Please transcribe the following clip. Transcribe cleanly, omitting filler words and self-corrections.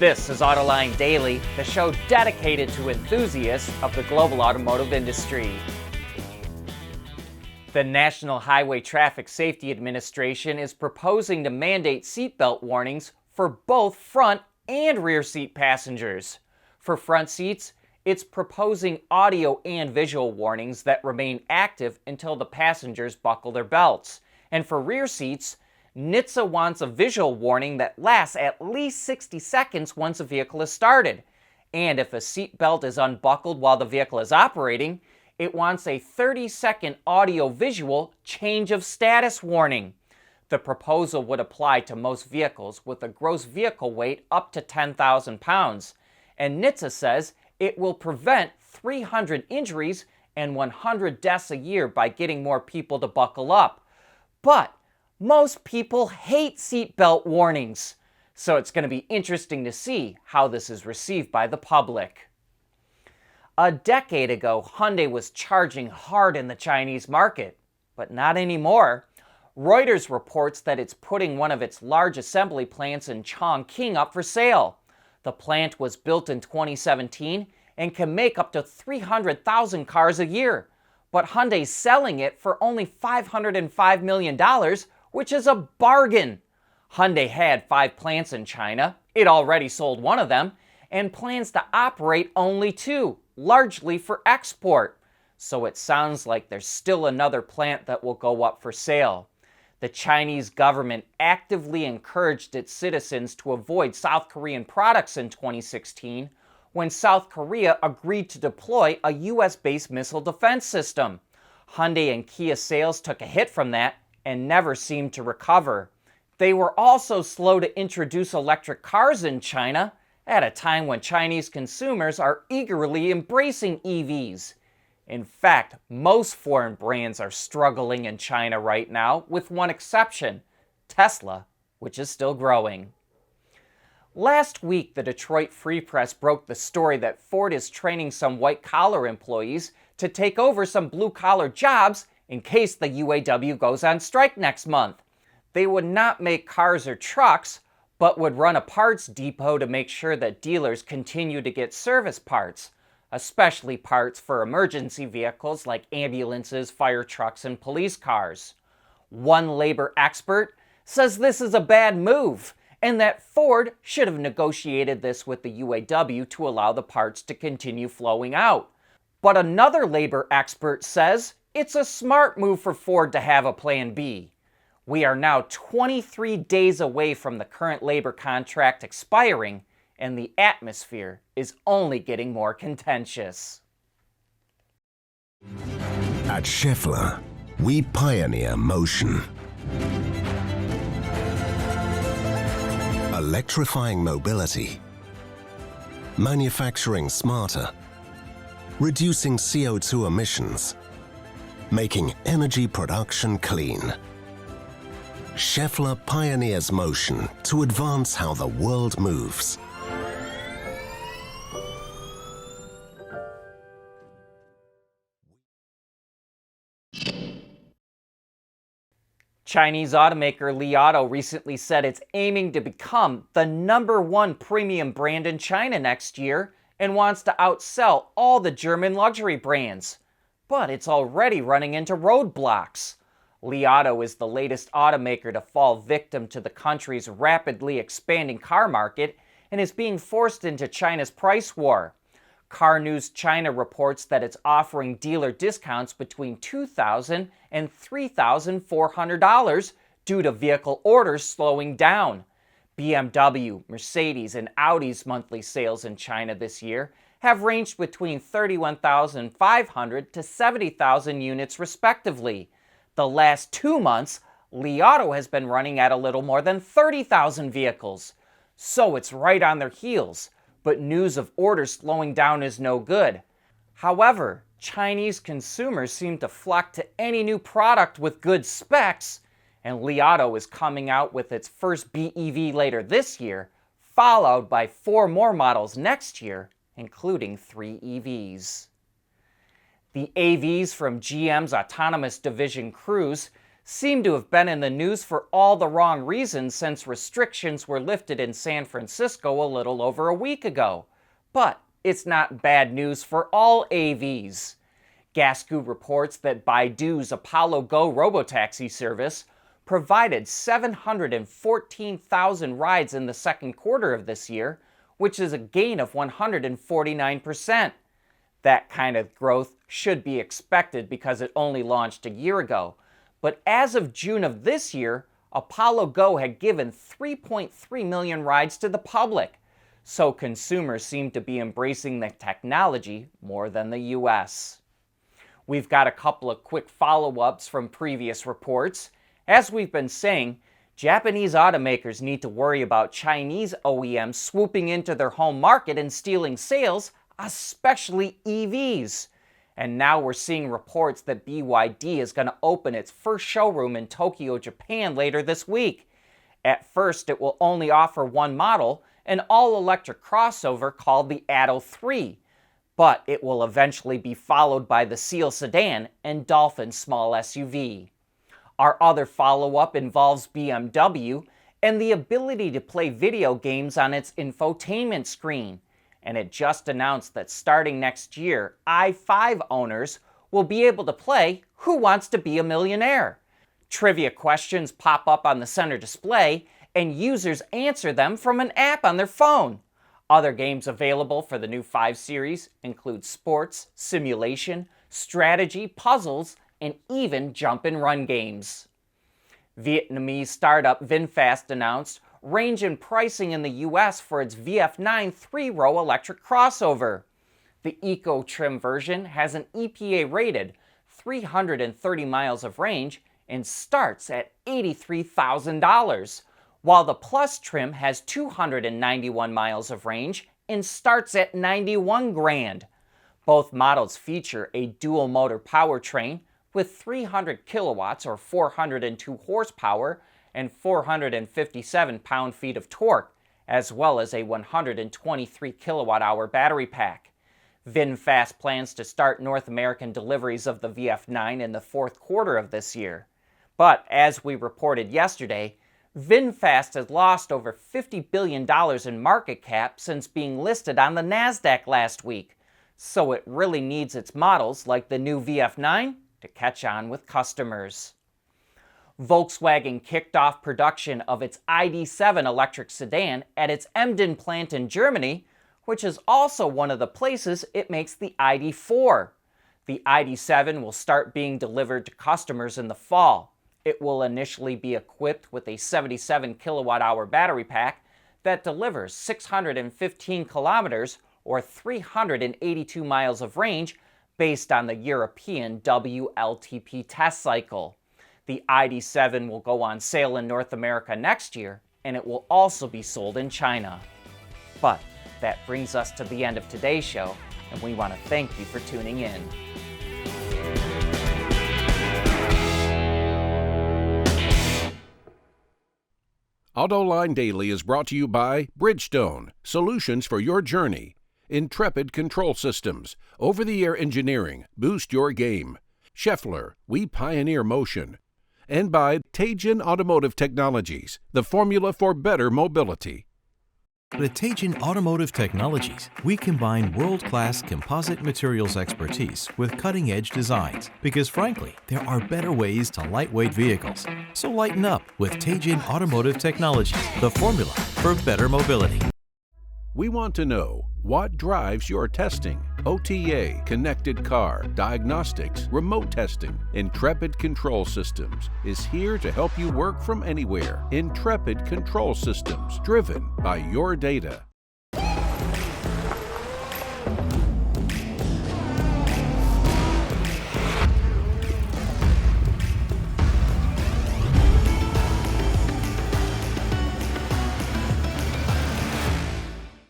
This is Autoline Daily, the show dedicated to enthusiasts of the global automotive industry. The National Highway Traffic Safety Administration is proposing to mandate seatbelt warnings for both front and rear seat passengers. For front seats, it's proposing audio and visual warnings that remain active until the passengers buckle their belts. And for rear seats, NHTSA wants a visual warning that lasts at least 60 seconds once a vehicle is started. And if a seat belt is unbuckled while the vehicle is operating, it wants a 30-second audio-visual change of status warning. The proposal would apply to most vehicles with a gross vehicle weight up to 10,000 pounds. And NHTSA says it will prevent 300 injuries and 100 deaths a year by getting more people to buckle up. But most people hate seatbelt warnings, so it's going to be interesting to see how this is received by the public. A decade ago, Hyundai was charging hard in the Chinese market, but not anymore. Reuters reports that it's putting one of its large assembly plants in Chongqing up for sale. The plant was built in 2017 and can make up to 300,000 cars a year, but Hyundai's selling it for only $505 million, which is a bargain. Hyundai had 5 plants in China. It already sold one of them and plans to operate only 2, largely for export. So it sounds like there's still another plant that will go up for sale. The Chinese government actively encouraged its citizens to avoid South Korean products in 2016 when South Korea agreed to deploy a US-based missile defense system. Hyundai and Kia sales took a hit from that and never seemed to recover. They were also slow to introduce electric cars in China at a time when Chinese consumers are eagerly embracing EVs. In fact, most foreign brands are struggling in China right now, with one exception, Tesla, which is still growing. Last week, the Detroit Free Press broke the story that Ford is training some white-collar employees to take over some blue-collar jobs in case the UAW goes on strike next month. They would not make cars or trucks, but would run a parts depot to make sure that dealers continue to get service parts, especially parts for emergency vehicles like ambulances, fire trucks, and police cars. One labor expert says this is a bad move, and that Ford should have negotiated this with the UAW to allow the parts to continue flowing out. But another labor expert says it's a smart move for Ford to have a plan B. We are now 23 days away from the current labor contract expiring, and the atmosphere is only getting more contentious. At Schaeffler, we pioneer motion. Electrifying mobility, manufacturing smarter, reducing CO2 emissions, making energy production clean. Schaeffler pioneers motion to advance how the world moves. Chinese automaker Li Auto recently said it's aiming to become the #1 premium brand in China next year and wants to outsell all the German luxury brands. But it's already running into roadblocks. Li Auto is the latest automaker to fall victim to the country's rapidly expanding car market and is being forced into China's price war. Car News China reports that it's offering dealer discounts between $2,000 and $3,400 due to vehicle orders slowing down. BMW, Mercedes, and Audi's monthly sales in China this year have ranged between 31,500 to 70,000 units respectively. The last 2 months, Li Auto has been running at a little more than 30,000 vehicles. So it's right on their heels, but news of orders slowing down is no good. However, Chinese consumers seem to flock to any new product with good specs, and Li Auto is coming out with its first BEV later this year, followed by 4 more models next year, including 3 EVs. The AVs from GM's autonomous division Cruise seem to have been in the news for all the wrong reasons since restrictions were lifted in San Francisco a little over a week ago. But it's not bad news for all AVs. Gasgoo reports that Baidu's Apollo Go Robotaxi service provided 714,000 rides in the second quarter of this year, which is a gain of 149%. That kind of growth should be expected because it only launched a year ago. But as of June of this year, Apollo Go had given 3.3 million rides to the public. So consumers seem to be embracing the technology more than the US. We've got a couple of quick follow-ups from previous reports. As we've been saying, Japanese automakers need to worry about Chinese OEMs swooping into their home market and stealing sales, especially EVs. And now we're seeing reports that BYD is going to open its first showroom in Tokyo, Japan later this week. At first, it will only offer one model, an all-electric crossover called the Atto 3. But it will eventually be followed by the Seal sedan and Dolphin small SUV. Our other follow-up involves BMW and the ability to play video games on its infotainment screen. And it just announced that starting next year, i5 owners will be able to play Who Wants to Be a Millionaire? Trivia questions pop up on the center display, and users answer them from an app on their phone. Other games available for the new 5 Series include sports, simulation, strategy, puzzles, and even jump and run games. Vietnamese startup VinFast announced range and pricing in the US for its VF9 3-row electric crossover. The eco-trim version has an EPA-rated 330 miles of range and starts at $83,000, while the Plus trim has 291 miles of range and starts at $91,000. Both models feature a dual-motor powertrain with 300 kilowatts or 402 horsepower and 457 pound-feet of torque, as well as a 123 kilowatt-hour battery pack. VinFast plans to start North American deliveries of the VF9 in the fourth quarter of this year. But as we reported yesterday, VinFast has lost over $50 billion in market cap since being listed on the NASDAQ last week, so it really needs its models like the new VF9 to catch on with customers. Volkswagen kicked off production of its ID.7 electric sedan at its Emden plant in Germany, which is also one of the places it makes the ID.4. The ID.7 will start being delivered to customers in the fall. It will initially be equipped with a 77 kilowatt-hour battery pack that delivers 615 kilometers or 382 miles of range based on the European WLTP test cycle. The ID.7 will go on sale in North America next year, and it will also be sold in China. But that brings us to the end of today's show, and we want to thank you for tuning in. Autoline Daily is brought to you by Bridgestone, solutions for your journey. Intrepid Control Systems, over-the-air engineering, boost your game. Scheffler, we pioneer motion. And by Teijin Automotive Technologies, the formula for better mobility. At Teijin Automotive Technologies, we combine world-class composite materials expertise with cutting-edge designs because, frankly, there are better ways to lightweight vehicles. So lighten up with Teijin Automotive Technologies, the formula for better mobility. We want to know what drives your testing. OTA, connected car, diagnostics, remote testing. Intrepid Control Systems is here to help you work from anywhere. Intrepid Control Systems, driven by your data.